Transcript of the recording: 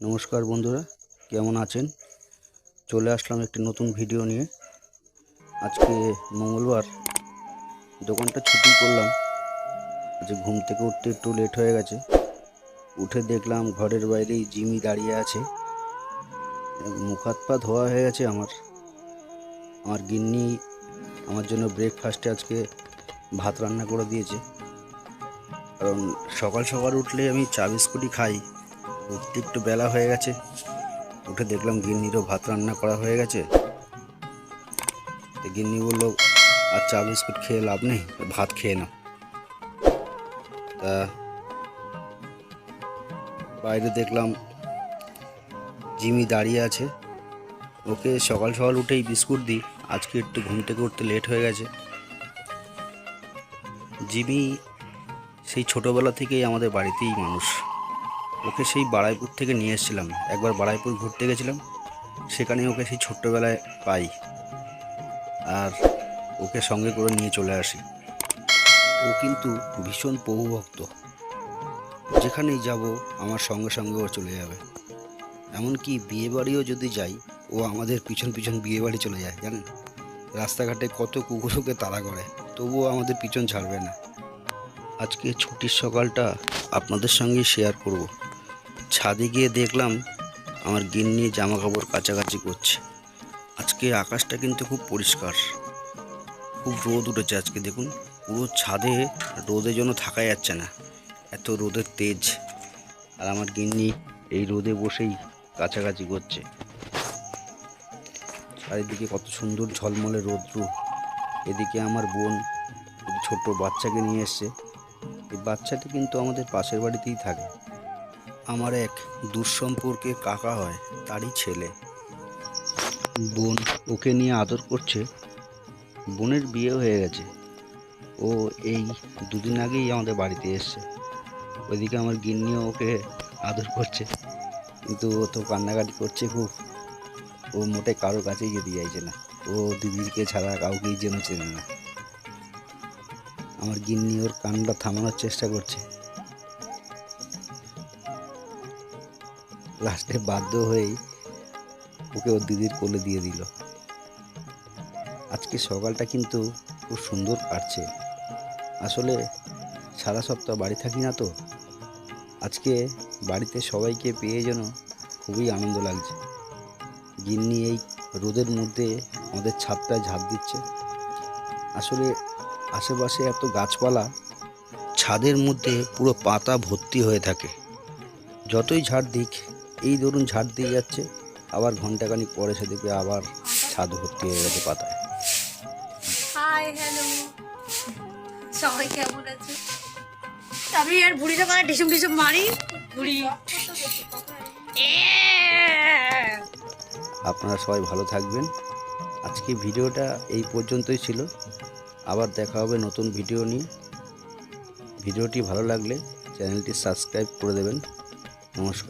নমস্কার বন্ধুরা, কেমন আছেন? চলে আসলাম একটি নতুন ভিডিও নিয়ে। আজকে মঙ্গলবার, দোকানটা ছুটি করলাম। আজ ঘুম থেকে উঠতে একটু লেট হয়ে গেছে। উঠে দেখলাম ঘরের বাইরেই জিমি দাঁড়িয়ে আছে। মুখ হাত পা ধোয়া হয়ে গেছে। আমার গিন্নি আমার জন্য ব্রেকফাস্টে আজকে ভাত রান্না করে দিয়েছে। কারণ সকাল সকাল উঠলে আমি চা বিস্কুটই খাই। উঠতে একটু বেলা হয়ে গেছে। উঠে দেখলাম গিন্নিরও ভাত রান্না করা হয়ে গেছে। তো গিন্নি বললো, আর চা বিস্কুট খেয়ে লাভ নেই, ভাত খেয়ে নাও। তা বাইরে দেখলাম জিমি দাঁড়িয়ে আছে। ওকে সকাল সকাল উঠেই বিস্কুট দিই। আজকে একটু ঘুম থেকে উঠতে লেট হয়ে গেছে। জিমি সেই ছোটোবেলা থেকেই আমাদের বাড়িতেই মানুষ। ওকে সেই বারাইপুর থেকে নিয়ে এসেছিলাম। একবার বারাইপুর ঘুরতে গেছিলাম, সেখানে ওকে সেই ছোট্টবেলায় পাই আর ওকে সঙ্গে করে নিয়ে চলে আসি। ও কিন্তু ভীষণ প্রভুভক্ত। যেখানেই যাব আমার সঙ্গে সঙ্গে ও চলে যাবে। এমনকি বিয়েবাড়িও যদি যাই, ও আমাদের পিছন পিছন বিয়েবাড়ি চলে যায়। জানেন, রাস্তাঘাটে কত কুকুরকে তাড়া করে, তবুও আমাদের পিছন ছাড়বে না। আজকে ছুটির সকালটা আপনাদের সঙ্গে শেয়ার করব। ছাদে গিয়ে দেখলাম আমার গিন্নি জামা কাপড় কাচাকাচি করছে। আজকে আকাশটা কিন্তু খুব পরিষ্কার, খুব রোদ উঠেছে আজকে। দেখুন, পুরো ছাদে রোদে যেন থাকা যাচ্ছে না, এত রোদের তেজ। আর আমার গিন্নি এই রোদে বসেই কাছাকাছি করছে। চারিদিকে কত সুন্দর ঝলমলে রোদ্রু। এদিকে আমার বোন ছোট্ট বাচ্চাকে নিয়ে এসছে। এই বাচ্চাটি কিন্তু আমাদের পাশের বাড়িতেই থাকে। আমার এক দূরসম্পর্কে কাকা হয়, তারই ছেলে। বোন ওকে নিয়ে আদর করছে। বোনের বিয়ে হয়ে গেছে। ও এই দুদিন আগেই আমাদের বাড়িতে এসছে। ওইদিকে আমার গিন্নিও ওকে আদর করছে, কিন্তু ও তো কান্নাকাটি করছে খুব। ও মোটে কারোর কাছেই যেতে চাইছে না। ও দিদিকে ছাড়া কাউকেই যেন চেনে না। আমার গিন্নি ওর কান্না থামানোর চেষ্টা করছে। লাস্টে বাধ্য হয়েই ওকে ওর দিদির কোলে দিয়ে দিল। আজকে সকালটা কিন্তু খুব সুন্দর কাটছে। আসলে সারা সপ্তাহ বাড়ি থাকি না তো, আজকে বাড়িতে সবাইকে পেয়ে যেন খুবই আনন্দ লাগছে। গিন্নি এই রোদের মধ্যে আমাদের ছাদটায় ঝাঁপ দিচ্ছে। আসলে আশেপাশে এত গাছপালা, ছাদের মধ্যে পুরো পাতা ভর্তি হয়ে থাকে। যতই ঝাড় দিক, এই ধরুন ঝাড় দিয়ে যাচ্ছে, আবার ঘন্টাখানিক পরে সে দেখবে আবার ছাদ ভর্তি হয়ে গেছে পাতায়। হাই হ্যালো, সবাই কেমন আছে? আমি আর বুড়িটা মানে ঢিসুম ঢিসুম মারি বুড়ি। আপনারা সবাই ভালো থাকবেন। আজকে ভিডিওটা এই পর্যন্তই ছিল। আবার দেখা হবে নতুন ভিডিও নিয়ে। ভিডিওটি ভালো লাগলে চ্যানেলটি সাবস্ক্রাইব করে দেবেন। নমস্কার।